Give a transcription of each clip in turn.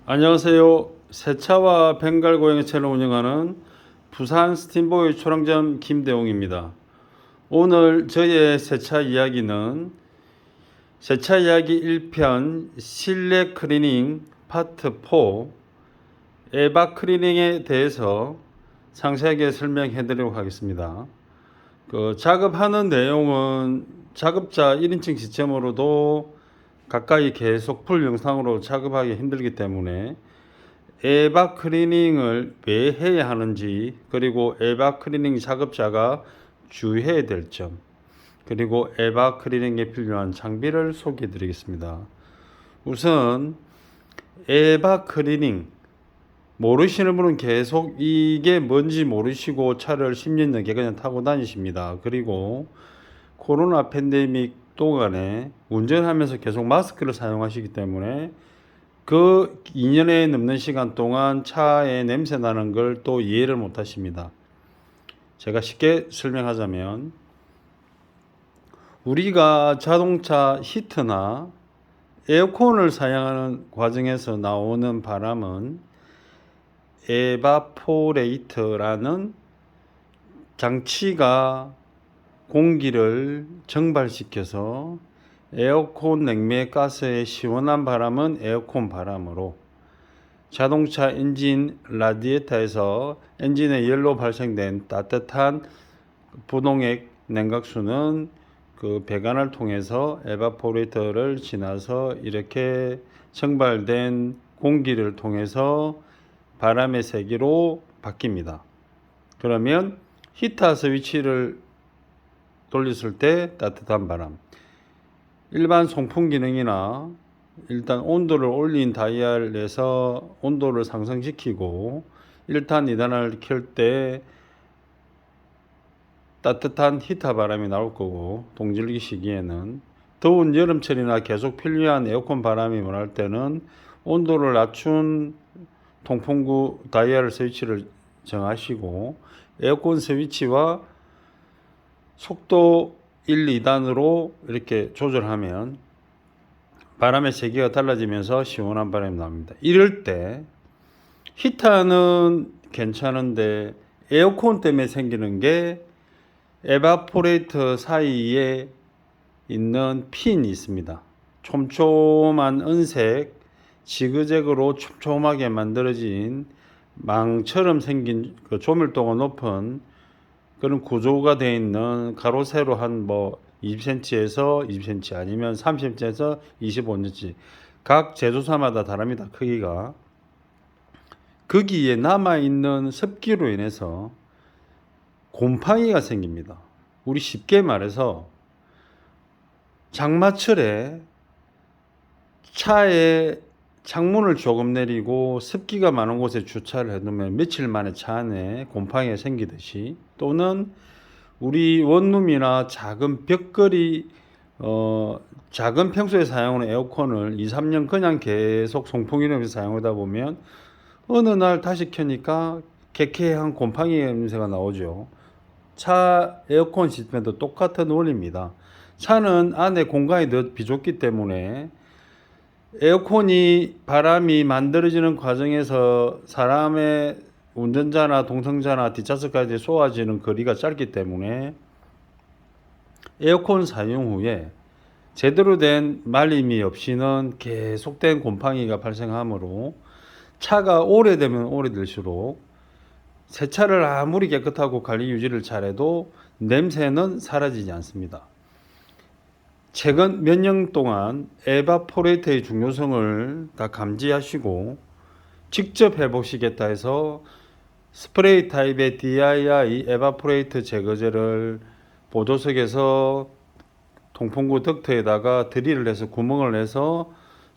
안녕하세요. 세차와 벵갈 고양이차를 운영하는 부산 스팀보이 초량점 김대웅입니다. 오늘 저의 세차 이야기는 세차 이야기 1편 실내 클리닝 파트 4 에바 클리닝에 대해서 상세하게 설명해 드리도록 하겠습니다. 작업하는 내용은 작업자 1인칭 시점으로도 가까이 계속 풀 영상으로 작업하기 힘들기 때문에 에바 클리닝을 왜 해야 하는지, 그리고 에바 클리닝 작업자가 주의해야 될 점, 그리고 에바 클리닝에 필요한 장비를 소개해 드리겠습니다. 우선 에바 클리닝 모르시는 분은 계속 이게 뭔지 모르시고 차를 10년 넘게 그냥 타고 다니십니다. 그리고 코로나 팬데믹 동안에 운전하면서 계속 마스크를 사용하시기 때문에 그 2년에 넘는 시간 동안 차에 냄새 나는 걸 또 이해를 못 하십니다. 제가 쉽게 설명하자면, 우리가 자동차 히트나 에어컨을 사용하는 과정에서 나오는 바람은 에바포레이터라는 장치가 공기를 증발시켜서 에어컨 냉매 가스의 시원한 바람은 에어컨 바람으로, 자동차 엔진 라디에이터에서 엔진의 열로 발생된 따뜻한 부동액 냉각수는 그 배관을 통해서 에바포레이터를 지나서 이렇게 증발된 공기를 통해서 바람의 세기로 바뀝니다. 그러면 히터 스위치를 돌렸을 때 따뜻한 바람, 일반 송풍 기능이나 일단 온도를 올린 다이얼에서 온도를 상승시키고 1단, 2단을 켤 때 따뜻한 히터 바람이 나올 거고, 동절기 시기에는 더운 여름철이나 계속 필요한 에어컨 바람이 원할 때는 온도를 낮춘 통풍구 다이얼 스위치를 정하시고 에어컨 스위치와 속도 1, 2단으로 이렇게 조절하면 바람의 세기가 달라지면서 시원한 바람이 나옵니다. 이럴 때 히터는 괜찮은데 에어컨 때문에 생기는 게 에바포레이터 사이에 있는 핀이 있습니다. 촘촘한 은색 지그재그로 촘촘하게 만들어진 망처럼 생긴 그 조밀도가 높은 그런 구조가 되어 있는 가로 세로 한 20cm에서 20cm 아니면 30cm에서 25cm, 각 제조사마다 다릅니다. 크기가. 거기에 남아있는 습기로 인해서 곰팡이가 생깁니다. 우리 쉽게 말해서 장마철에 차에 창문을 조금 내리고 습기가 많은 곳에 주차를 해두면 며칠 만에 차 안에 곰팡이가 생기듯이, 또는 우리 원룸이나 작은 벽걸이 작은 평소에 사용하는 에어컨을 2, 3년 그냥 계속 송풍기로 사용하다 보면 어느 날 다시 켜니까 개쾌한 곰팡이 냄새가 나오죠. 차 에어컨 시스템도 똑같은 원리입니다. 차는 안에 공간이 더 비좁기 때문에 에어컨이 바람이 만들어지는 과정에서 사람의 운전자나 동승자나 뒷좌석까지 쏘아지는 거리가 짧기 때문에 에어컨 사용 후에 제대로 된 말림이 없이는 계속된 곰팡이가 발생하므로 차가 오래되면 오래될수록 세차를 아무리 깨끗하고 관리 유지를 잘해도 냄새는 사라지지 않습니다. 최근 몇 년 동안 에바포레이터의 중요성을 다 감지하시고 직접 해보시겠다 해서 스프레이 타입의 DIY 에바포레이터 제거제를 보조석에서 통풍구 덕트에다가 드릴을 해서 구멍을 내서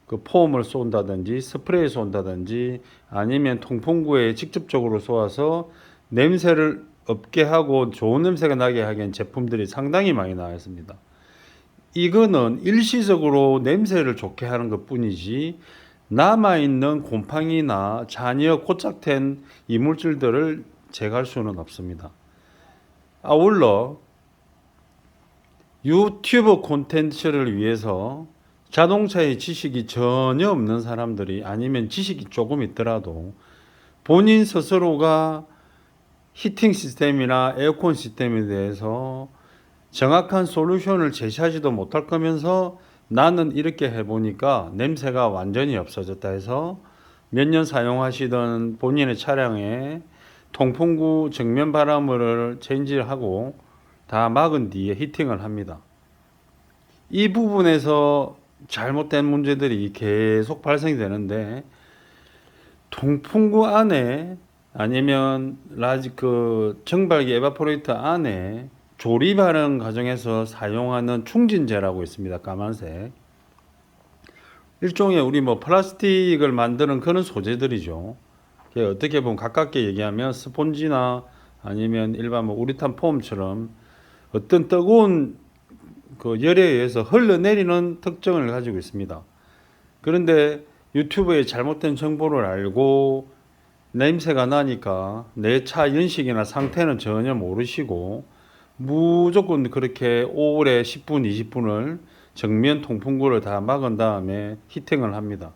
그 폼을 쏜다든지 스프레이 쏜다든지 아니면 통풍구에 직접적으로 쏘아서 냄새를 없게 하고 좋은 냄새가 나게 하기엔 제품들이 상당히 많이 나와 있습니다. 이거는 일시적으로 냄새를 좋게 하는 것 뿐이지 남아있는 곰팡이나 잔여 고착된 이물질들을 제거할 수는 없습니다. 아울러 유튜브 콘텐츠를 위해서 자동차의 지식이 전혀 없는 사람들이, 아니면 지식이 조금 있더라도 본인 스스로가 히팅 시스템이나 에어컨 시스템에 대해서 정확한 솔루션을 제시하지도 못할 거면서 나는 이렇게 해보니까 냄새가 완전히 없어졌다 해서 몇 년 사용하시던 본인의 차량에 통풍구 정면 바람을 체인지하고 다 막은 뒤에 히팅을 합니다. 이 부분에서 잘못된 문제들이 계속 발생이 되는데, 통풍구 안에 아니면 정발기 에바포레이터 안에 조립하는 과정에서 사용하는 충진제라고 있습니다. 까만색. 일종의 우리 플라스틱을 만드는 그런 소재들이죠. 어떻게 보면 가깝게 얘기하면 스폰지나 아니면 일반 우레탄 폼처럼 어떤 뜨거운 열에 의해서 흘러내리는 특징을 가지고 있습니다. 그런데 유튜브에 잘못된 정보를 알고 냄새가 나니까 내 차 연식이나 상태는 전혀 모르시고 무조건 그렇게 오래 10분, 20분을 정면 통풍구를 다 막은 다음에 히팅을 합니다.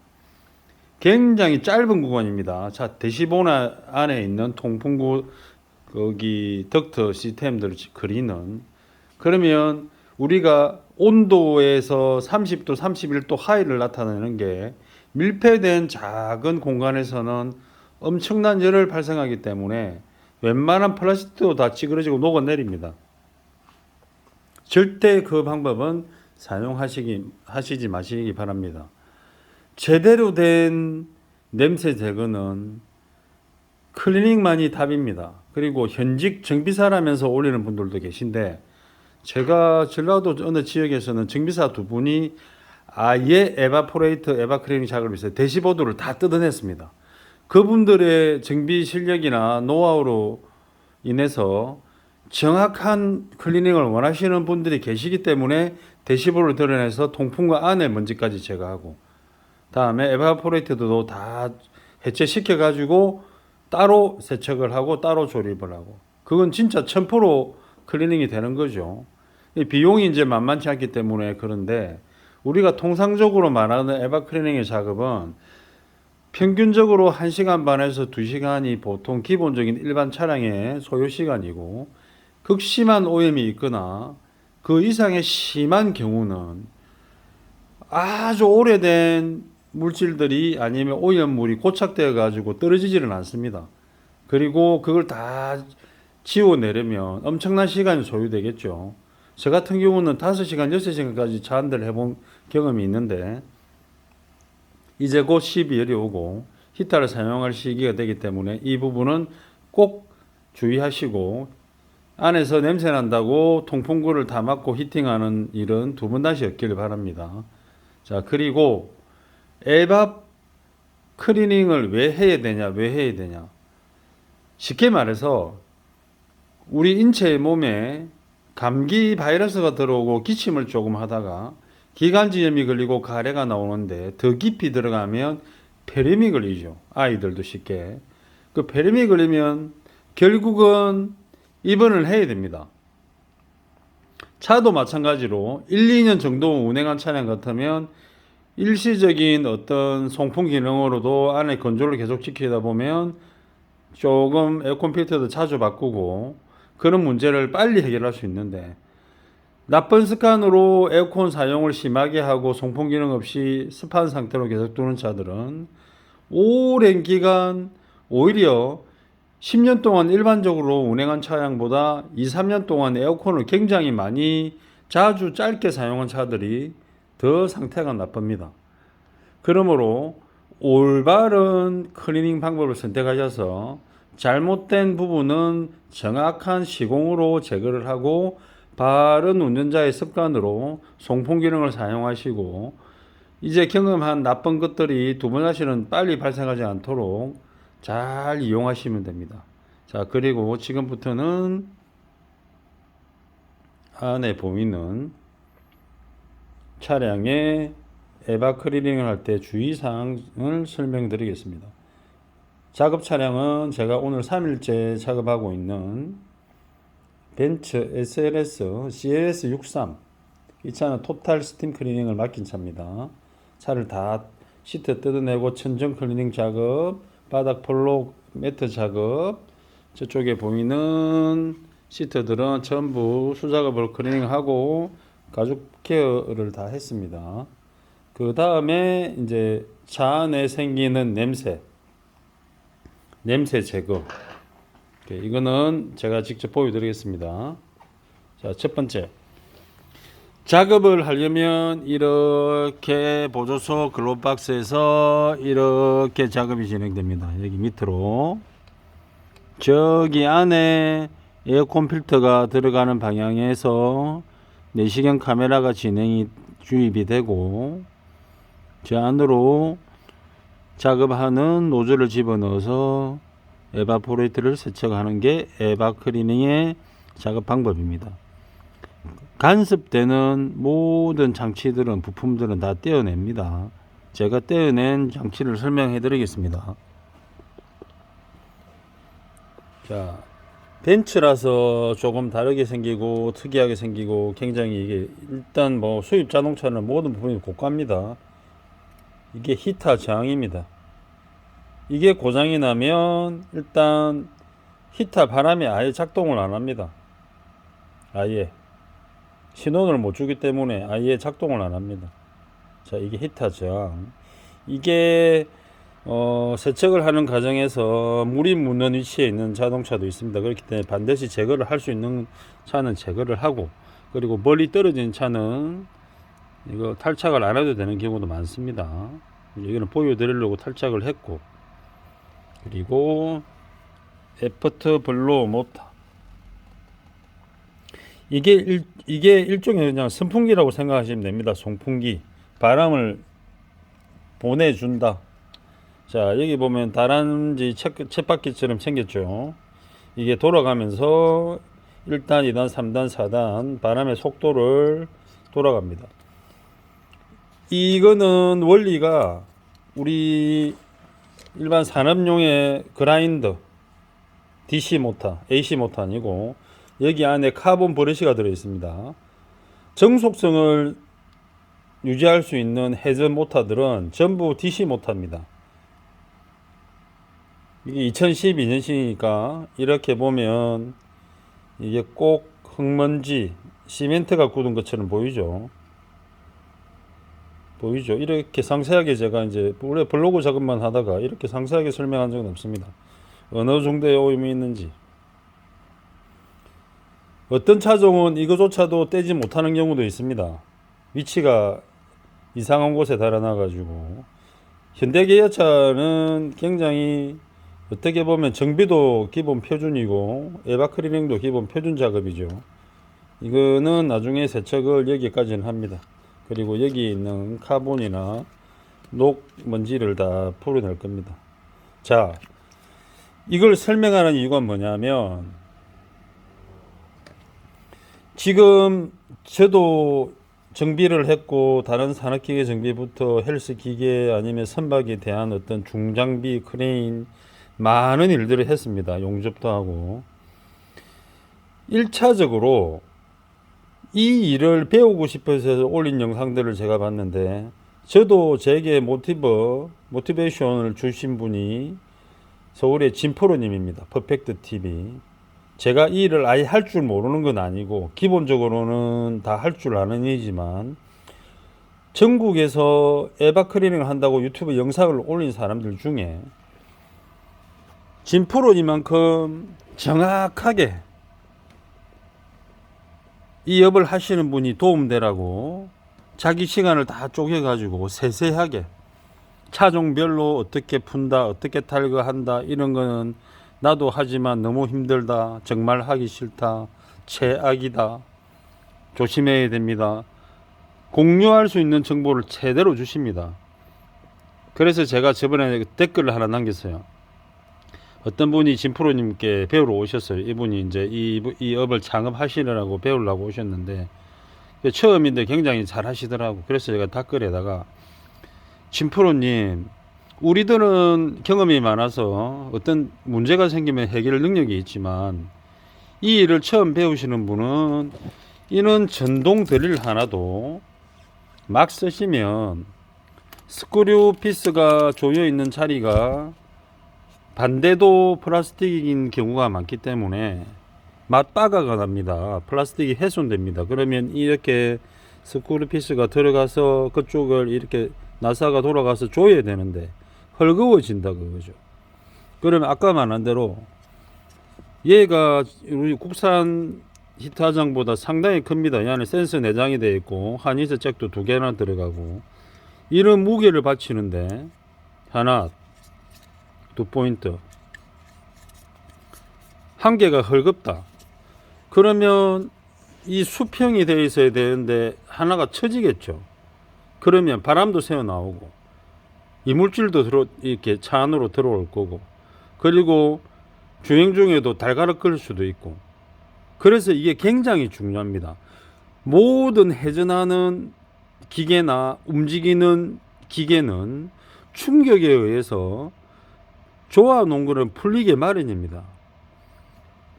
굉장히 짧은 구간입니다. 자, 대시본 안에 있는 통풍구 거기 덕트 시스템들을 그리는, 그러면 우리가 온도에서 30도, 31도 하이를 나타내는 게 밀폐된 작은 공간에서는 엄청난 열을 발생하기 때문에 웬만한 플라스틱도 다 찌그러지고 녹아내립니다. 절대 그 방법은 하시지 마시기 바랍니다. 제대로 된 냄새 제거는 클리닝만이 답입니다. 그리고 현직 정비사라면서 올리는 분들도 계신데, 제가 전라도 어느 지역에서는 정비사 두 분이 아예 에바포레이터, 에바클리닝 작업을 해서 대시보드를 다 뜯어냈습니다. 그분들의 정비 실력이나 노하우로 인해서 정확한 클리닝을 원하시는 분들이 계시기 때문에 대시보드를 드러내서 통풍구 안에 먼지까지 제거하고, 다음에 에바포레이터도 다 해체시켜 가지고 따로 세척을 하고 따로 조립을 하고, 그건 진짜 1000% 클리닝이 되는 거죠. 비용이 이제 만만치 않기 때문에. 그런데 우리가 통상적으로 말하는 에바 클리닝의 작업은 평균적으로 1시간 반에서 2시간이 보통 기본적인 일반 차량의 소요 시간이고, 극심한 오염이 있거나 그 이상의 심한 경우는 아주 오래된 물질들이 아니면 오염물이 고착되어 가지고 떨어지지는 않습니다. 그리고 그걸 다 지워내려면 엄청난 시간이 소요되겠죠. 저 같은 경우는 5시간, 6시간까지 차 한 대를 해본 경험이 있는데, 이제 곧 12월이 오고 히터를 사용할 시기가 되기 때문에 이 부분은 꼭 주의하시고, 안에서 냄새 난다고 통풍구를 다 막고 히팅하는 일은 두 번 다시 없기를 바랍니다. 자, 그리고 에바 클리닝을 왜 해야 되냐? 쉽게 말해서 우리 인체의 몸에 감기 바이러스가 들어오고 기침을 조금 하다가 기관지염이 걸리고 가래가 나오는데, 더 깊이 들어가면 폐렴이 걸리죠. 아이들도 쉽게. 그 폐렴이 걸리면 결국은 입원을 해야 됩니다. 차도 마찬가지로 1, 2년 정도 운행한 차량 같으면 일시적인 어떤 송풍 기능으로도 안에 건조를 계속 지키다 보면 조금 에어컨 필터도 자주 바꾸고 그런 문제를 빨리 해결할 수 있는데, 나쁜 습관으로 에어컨 사용을 심하게 하고 송풍 기능 없이 습한 상태로 계속 두는 차들은 오랜 기간, 오히려 10년 동안 일반적으로 운행한 차량보다 2, 3년 동안 에어컨을 굉장히 많이 자주 짧게 사용한 차들이 더 상태가 나쁩니다. 그러므로 올바른 클리닝 방법을 선택하셔서 잘못된 부분은 정확한 시공으로 제거를 하고 바른 운전자의 습관으로 송풍 기능을 사용하시고, 이제 경험한 나쁜 것들이 두 번 다시는 빨리 발생하지 않도록 잘 이용하시면 됩니다. 자, 그리고 지금부터는 안에 보이는 차량의 에바 클리닝을 할 때 주의사항을 설명드리겠습니다. 작업 차량은 제가 오늘 3일째 작업하고 있는 벤츠 SLS CLS 63 이 차는 토탈 스팀 클리닝을 맡긴 차입니다. 차를 다 시트 뜯어내고 천정 클리닝 작업, 바닥 폴록 매트 작업, 저쪽에 보이는 시트들은 전부 수작업을 클리닝하고 가죽 케어를 다 했습니다. 그 다음에 이제 차 안에 생기는 냄새 제거. 이거는 제가 직접 보여드리겠습니다. 자, 첫 번째. 작업을 하려면 이렇게 보조소 글로박스에서 이렇게 작업이 진행됩니다. 여기 밑으로. 저기 안에 에어컨 필터가 들어가는 방향에서 내시경 카메라가 주입이 되고, 저 안으로 작업하는 노즐을 집어넣어서 에바포레이터를 세척하는 게 에바 클리닝의 작업 방법입니다. 간섭되는 모든 장치들은, 부품들은 다 떼어냅니다. 제가 떼어낸 장치를 설명해 드리겠습니다. 자, 벤츠라서 조금 다르게 생기고 특이하게 생기고 굉장히 이게 일단 뭐 수입 자동차는 모든 부분이 고가입니다. 이게 히터 저항입니다. 이게 고장이 나면 일단 히터 바람이 아예 작동을 안 합니다. 아예 신호를 못 주기 때문에 아예 작동을 안 합니다. 자, 이게 히터 저항. 이게 세척을 하는 과정에서 물이 묻는 위치에 있는 자동차도 있습니다. 그렇기 때문에 반드시 제거를 할 수 있는 차는 제거를 하고, 그리고 멀리 떨어진 차는 이거 탈착을 안 해도 되는 경우도 많습니다. 이거는 보여드리려고 탈착을 했고, 그리고 에퍼트 블로 모터. 이게 일종의 그냥 선풍기라고 생각하시면 됩니다. 송풍기. 바람을 보내준다. 자, 여기 보면 다람쥐 쳇바퀴처럼 생겼죠. 이게 돌아가면서 1단, 2단, 3단, 4단 바람의 속도를 돌아갑니다. 이거는 원리가 우리 일반 산업용의 그라인더 DC 모터, AC 모터 아니고 여기 안에 카본 브러쉬가 들어 있습니다. 정속성을 유지할 수 있는 해저 모터들은 전부 DC 모터입니다. 이게 2012년식이니까 이렇게 보면 이게 꼭 흙먼지, 시멘트가 굳은 것처럼 보이죠. 이렇게 상세하게 제가 이제 원래 블로그 작업만 하다가 이렇게 상세하게 설명한 적은 없습니다. 어느 정도의 오염이 있는지. 어떤 차종은 이거조차도 떼지 못하는 경우도 있습니다. 위치가 이상한 곳에 달아나 가지고. 현대기아차는 굉장히 어떻게 보면 정비도 기본 표준이고 에바 클리닝도 기본 표준 작업이죠. 이거는 나중에 세척을 여기까지는 합니다. 그리고 여기 있는 카본이나 녹 먼지를 다 풀어낼 겁니다. 자, 이걸 설명하는 이유가 뭐냐면, 지금 저도 정비를 했고 다른 산업기계 정비부터 헬스기계 아니면 선박에 대한 어떤 중장비, 크레인 많은 일들을 했습니다. 용접도 하고. 1차적으로 이 일을 배우고 싶어서 올린 영상들을 제가 봤는데, 저도 제게 모티베이션을 주신 분이 서울의 진프로님입니다. 퍼펙트 TV. 제가 이 일을 아예 할 줄 모르는 건 아니고 기본적으로는 다 할 줄 아는 이지만, 전국에서 에바 클리닝을 한다고 유튜브 영상을 올린 사람들 중에 진프로님만큼 정확하게 이 업을 하시는 분이 도움되라고 자기 시간을 다 쪼개가지고 세세하게 차종별로 어떻게 푼다, 어떻게 탈거한다, 이런 거는 나도 하지만 너무 힘들다, 정말 하기 싫다, 최악이다, 조심해야 됩니다, 공유할 수 있는 정보를 제대로 주십니다. 그래서 제가 저번에 댓글을 하나 남겼어요. 어떤 분이 진프로님께 배우러 오셨어요. 이분이 이제 이 업을 창업하시느라고 배우려고 오셨는데, 처음인데 굉장히 잘 하시더라고. 그래서 제가 댓글에다가, 진프로님, 우리들은 경험이 많아서 어떤 문제가 생기면 해결 능력이 있지만, 이 일을 처음 배우시는 분은 이는 전동 드릴 하나도 막 쓰시면 스크류 피스가 조여 있는 자리가 반대도 플라스틱인 경우가 많기 때문에 맞바가가 납니다. 플라스틱이 훼손됩니다. 그러면 이렇게 스크류 피스가 들어가서 그쪽을 이렇게 나사가 돌아가서 조여야 되는데 헐거워진다 그거죠. 그러면 아까 말한 대로 얘가 우리 국산 히트화장보다 상당히 큽니다. 이 안에 센서 내장이 되어 있고 한이스 잭도 2개나 들어가고 이런 무게를 받치는데 하나 2포인트 한 개가 헐겁다. 그러면 이 수평이 되어 있어야 되는데 하나가 처지겠죠. 그러면 바람도 새어 나오고 이물질도 이렇게 차 안으로 들어올 거고 그리고 주행 중에도 달가락 끌 수도 있고 그래서 이게 굉장히 중요합니다. 모든 회전하는 기계나 움직이는 기계는 충격에 의해서 조아 놓은 거는 풀리게 마련입니다.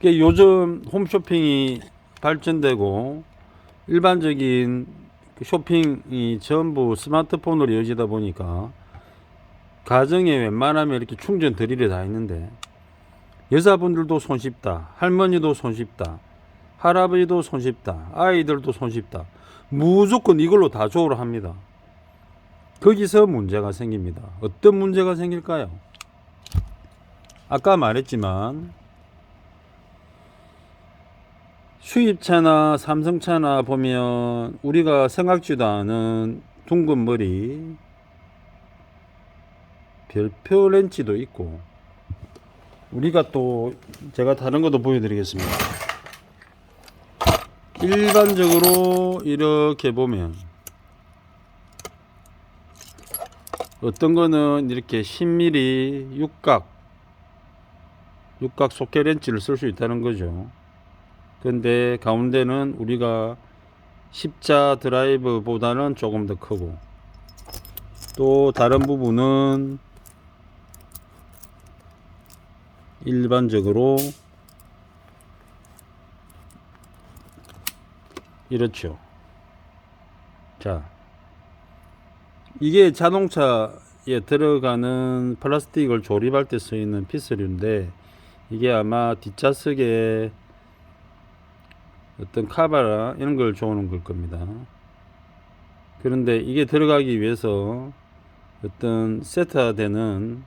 요즘 홈쇼핑이 발전되고 일반적인 쇼핑이 전부 스마트폰으로 이어지다 보니까 가정에 웬만하면 이렇게 충전 드릴이 다 있는데 여자분들도 손쉽다, 할머니도 손쉽다, 할아버지도 손쉽다, 아이들도 손쉽다. 무조건 이걸로 다 조우를 합니다. 거기서 문제가 생깁니다. 어떤 문제가 생길까요? 아까 말했지만 수입차나 삼성차나 보면 우리가 생각지도 않은 둥근 머리 별표 렌치도 있고 우리가 또 제가 다른 것도 보여드리겠습니다. 일반적으로 이렇게 보면 어떤 거는 이렇게 10mm 육각 속계 렌치를 쓸 수 있다는 거죠. 근데 가운데는 우리가 십자 드라이브보다는 조금 더 크고 또 다른 부분은 일반적으로 이렇죠. 자, 이게 자동차에 들어가는 플라스틱을 조립할 때 쓰이는 피스류인데 이게 아마 뒷좌석에 어떤 카바나 이런 걸 조우는 걸 겁니다. 그런데 이게 들어가기 위해서 어떤 세트되는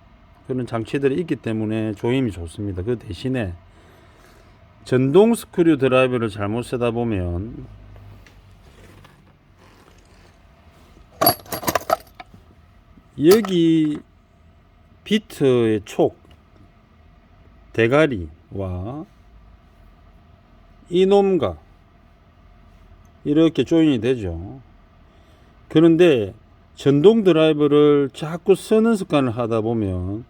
그런 장치들이 있기 때문에 조임이 좋습니다. 그 대신에 전동 스크류 드라이버를 잘못 쓰다 보면 여기 비트의 촉 대가리와 이놈과 이렇게 조인이 되죠. 그런데 전동 드라이버를 자꾸 쓰는 습관을 하다 보면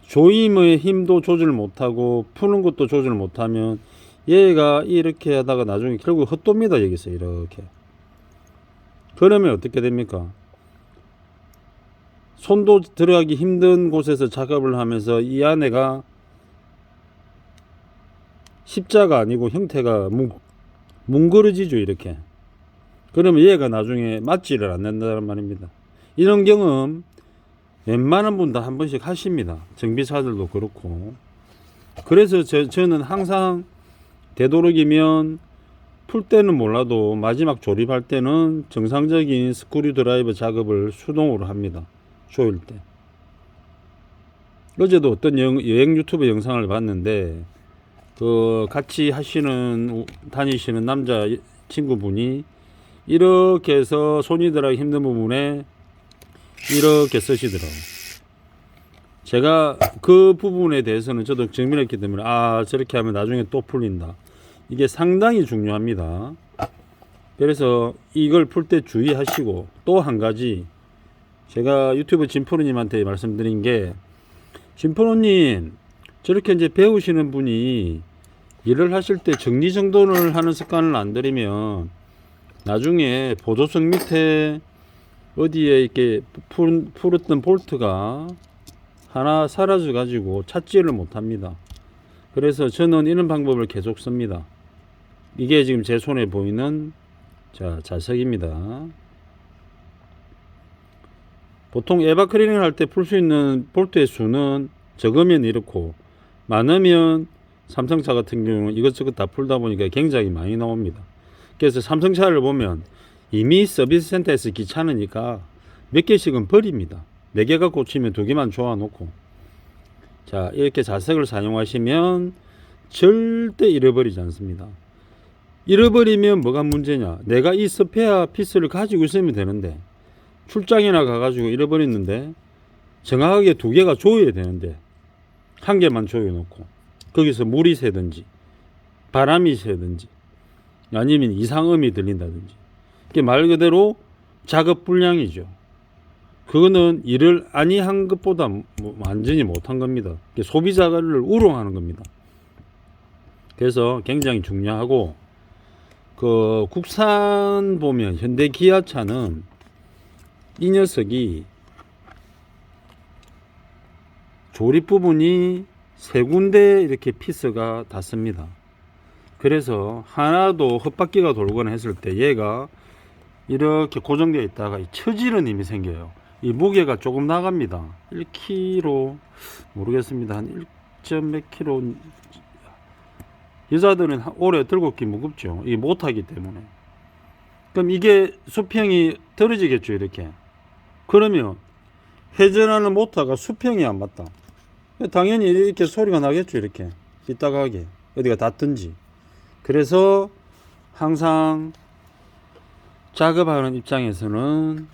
조임의 힘도 조절 못하고 푸는 것도 조절 못하면 얘가 이렇게 하다가 나중에 결국 헛돕니다. 여기서 이렇게. 그러면 어떻게 됩니까? 손도 들어가기 힘든 곳에서 작업을 하면서 이 안에가 십자가 아니고 형태가 뭉그러지죠. 이렇게. 그러면 얘가 나중에 맞지를 않는다는 말입니다. 이런 경험 웬만한 분 다 한 번씩 하십니다. 정비사들도 그렇고. 그래서 저는 항상 되도록이면 풀 때는 몰라도 마지막 조립할 때는 정상적인 스크류 드라이버 작업을 수동으로 합니다. 조일 때. 어제도 어떤 여행 유튜브 영상을 봤는데 같이 다니시는 남자 친구분이 이렇게 해서 손이 들어가기 힘든 부분에 이렇게 쓰시더라고요. 제가 그 부분에 대해서는 저도 증명했기 때문에 저렇게 하면 나중에 또 풀린다. 이게 상당히 중요합니다. 그래서 이걸 풀 때 주의하시고 또 한 가지 제가 유튜브 진프로님한테 말씀드린 게 진프로님 저렇게 이제 배우시는 분이 일을 하실 때 정리정돈을 하는 습관을 안 들이면 나중에 보조석 밑에 어디에 이렇게 풀었던 볼트가 하나 사라져 가지고 찾지를 못합니다. 그래서 저는 이런 방법을 계속 씁니다. 이게 지금 제 손에 보이는 자석입니다. 보통 에바 클리닝 할 때 풀 수 있는 볼트의 수는 적으면 이렇고 많으면 삼성차 같은 경우는 이것저것 다 풀다 보니까 굉장히 많이 나옵니다. 그래서 삼성차를 보면 이미 서비스 센터에서 귀찮으니까 몇 개씩은 버립니다. 4개가 꽂히면 2개만 조아놓고, 자, 이렇게 자석을 사용하시면 절대 잃어버리지 않습니다. 잃어버리면 뭐가 문제냐? 내가 이 스페어 피스를 가지고 있으면 되는데 출장이나 가가지고 잃어버렸는데 정확하게 2개가 조여야 되는데 1개만 조여놓고 거기서 물이 새든지 바람이 새든지 아니면 이상음이 들린다든지, 이게 말 그대로 작업 불량이죠. 그거는 일을 아니한 것보다 완전히 못한 겁니다. 소비자를 우롱하는 겁니다. 그래서 굉장히 중요하고, 그 국산 보면 현대 기아차는 이 녀석이 조립 부분이 3군데 이렇게 피스가 닿습니다. 그래서 하나도 헛바퀴가 돌거나 했을 때 얘가 이렇게 고정되어 있다가 처지는 힘이 생겨요. 이 무게가 조금 나갑니다. 1kg 모르겠습니다. 한 1. 몇 kg. 여자들은 오래 들고 있기 무겁죠. 이게 못하기 때문에. 그럼 이게 수평이 떨어지겠죠, 이렇게. 그러면 회전하는 모터가 수평이 안 맞다. 당연히 이렇게 소리가 나겠죠, 이렇게. 삐딱하게. 어디가 닿든지. 그래서 항상 작업하는 입장에서는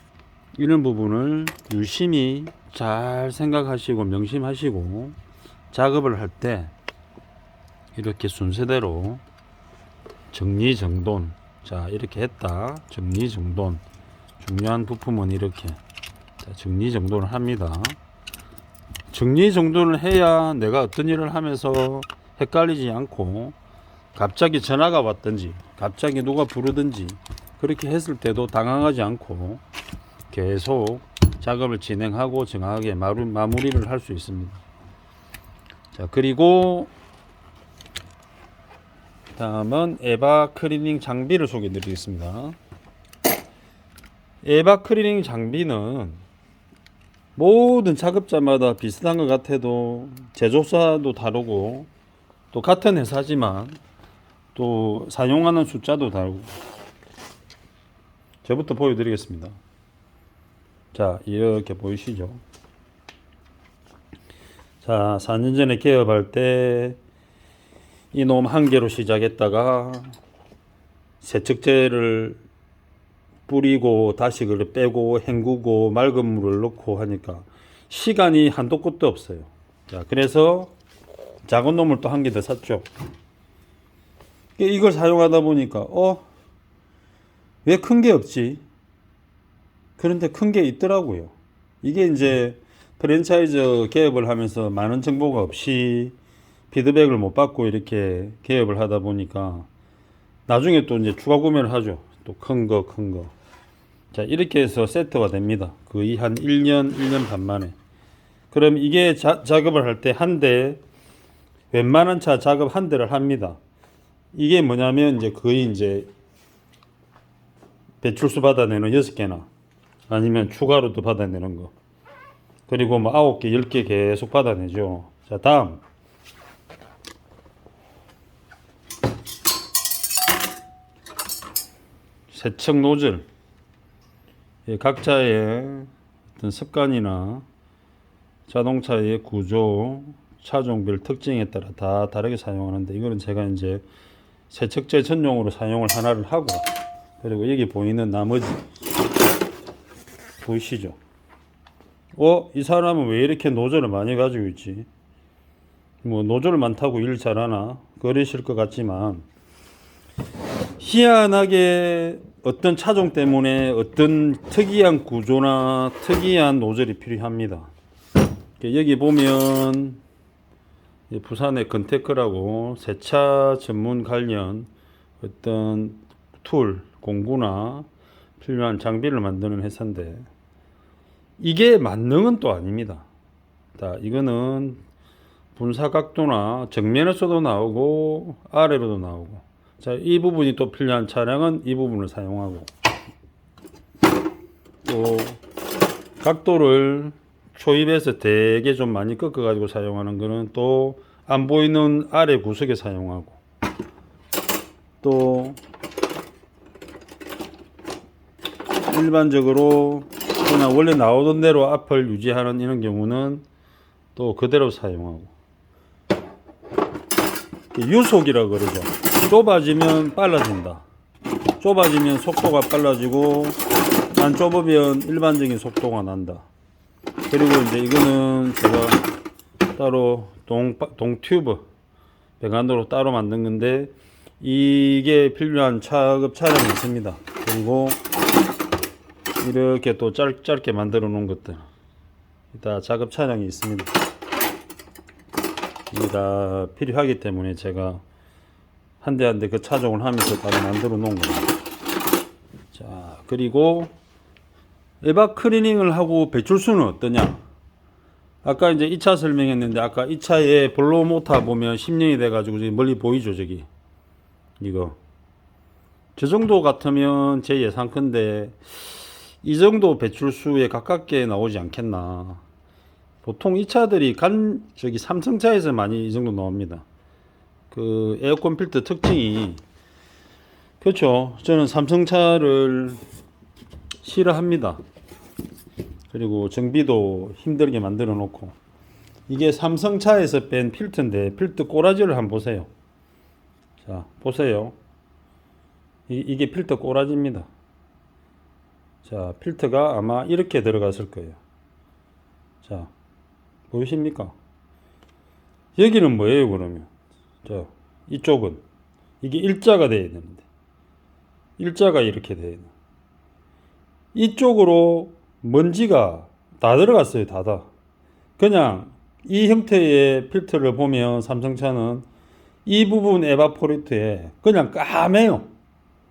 이런 부분을 유심히 잘 생각하시고 명심하시고 작업을 할 때 이렇게 순서대로 정리정돈, 자, 이렇게 했다. 정리정돈. 중요한 부품은 이렇게 정리정돈을 합니다. 정리정돈을 해야 내가 어떤 일을 하면서 헷갈리지 않고, 갑자기 전화가 왔든지 갑자기 누가 부르든지 그렇게 했을 때도 당황하지 않고 계속 작업을 진행하고 정확하게 마무리를 할 수 있습니다. 자, 그리고 다음은 에바 클리닝 장비를 소개해 드리겠습니다. 에바 클리닝 장비는 모든 작업자마다 비슷한 것 같아도 제조사도 다르고 또 같은 회사지만 또 사용하는 숫자도 다르고, 저부터 보여드리겠습니다. 자, 이렇게 보이시죠? 자, 4년 전에 개업할 때 이놈 1개로 시작했다가 세척제를 뿌리고 다시 그걸 빼고 헹구고 맑은 물을 넣고 하니까 시간이 한도 끝도 없어요. 자, 그래서 작은 놈을 또 1개 더 샀죠. 이걸 사용하다 보니까 왜 큰 게 없지? 그런데 큰 게 있더라고요. 이게 이제 프랜차이즈 개업을 하면서 많은 정보가 없이 피드백을 못 받고 이렇게 개업을 하다 보니까 나중에 또 이제 추가 구매를 하죠. 또 큰 거. 자, 이렇게 해서 세트가 됩니다. 거의 한 1년, 1년 반 만에. 그럼 이게 작업을 할 때 한 대, 웬만한 차 작업 한 대를 합니다. 이게 뭐냐면 이제 거의 이제 배출수 받아내는 6개나 아니면 추가로도 받아내는 거. 그리고 뭐 9개, 10개 계속 받아내죠. 자, 다음. 세척 노즐. 각자의 어떤 습관이나 자동차의 구조, 차종별 특징에 따라 다 다르게 사용하는데, 이거는 제가 이제 세척제 전용으로 사용을 하나를 하고, 그리고 여기 보이는 나머지 보이시죠? 이 사람은 왜 이렇게 노즐을 많이 가지고 있지? 뭐 노즐 많다고 일 잘하나? 그러실 것 같지만, 희한하게 어떤 차종 때문에 어떤 특이한 구조나 특이한 노즐이 필요합니다. 여기 보면 부산의 건테크라고 세차 전문 관련 어떤 툴, 공구나 필요한 장비를 만드는 회사인데, 이게 만능은 또 아닙니다. 이거는 분사 각도나 정면에서도 나오고 아래로도 나오고 자, 이 부분이 또 필요한 차량은 이 부분을 사용하고, 또 각도를 초입에서 되게 좀 많이 꺾어 가지고 사용하는 거는 또 안 보이는 아래 구석에 사용하고, 또 일반적으로 그냥 원래 나오던 대로 앞을 유지하는 이런 경우는 또 그대로 사용하고, 유속이라 그러죠. 좁아지면 빨라진다. 좁아지면 속도가 빨라지고 안 좁으면 일반적인 속도가 난다. 그리고 이제 이거는 제가 따로 동튜브 배관으로 따로 만든 건데, 이게 필요한 차급 차량이 있습니다. 그리고 이렇게 또 짧게 만들어 놓은 것들 다 작업 차량이 있습니다. 이게 다 필요하기 때문에 제가 한 대 한 대 그 차종을 하면서 따로 만들어 놓은 겁니다. 자, 그리고 에바 클리닝을 하고 배출수는 어떠냐? 아까 이제 2차 설명했는데, 아까 2차에 볼로 모터 보면 10년이 돼가지고 저기 멀리 보이죠, 저기. 이거. 저 정도 같으면 제 예상컨대 이 정도 배출수에 가깝게 나오지 않겠나. 보통 2차들이 저기 삼성차에서 많이 이 정도 나옵니다. 그 에어컨 필터 특징이, 그렇죠. 저는 삼성차를 싫어합니다. 그리고 정비도 힘들게 만들어 놓고, 이게 삼성차에서 뺀 필터인데 필터 꼬라지를 한번 보세요. 자, 보세요. 이게 필터 꼬라지입니다. 자, 필터가 아마 이렇게 들어갔을 거예요. 자, 보이십니까? 여기는 뭐예요, 그러면? 자, 이쪽은 이게 일자가 돼야 되는데, 일자가 이렇게 돼야 돼. 이쪽으로 먼지가 다 들어갔어요. 다. 그냥 이 형태의 필터를 보면 삼성차는 이 부분 에바포레이터에 그냥 까매요.